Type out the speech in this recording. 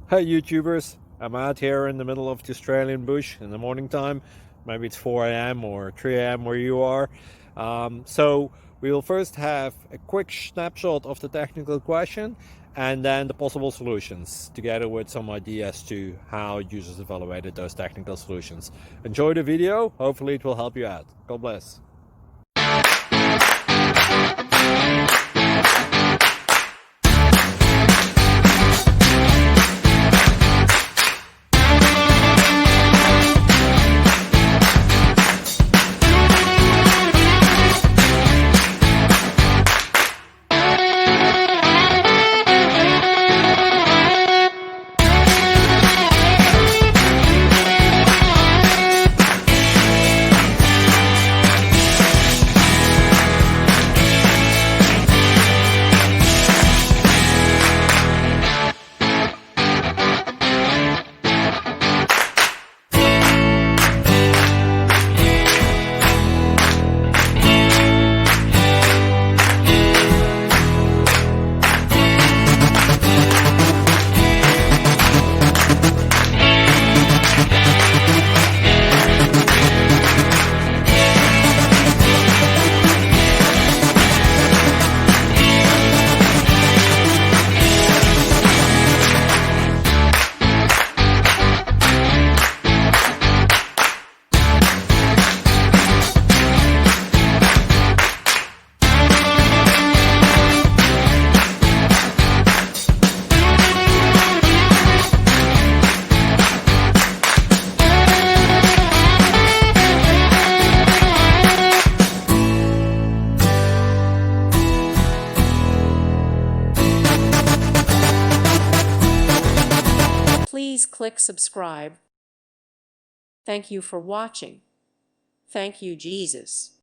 Hey YouTubers, I'm out here in the middle of the Australian bush in the morning time. Maybe it's 4 a.m. or 3 a.m. where you are. So we will first have a quick snapshot of the technical question and then the possible solutions, together with some ideas to how users evaluated those technical solutions. Enjoy the video, hopefully it will help you out. God bless. Please click subscribe. Thank you for watching. Thank you, Jesus.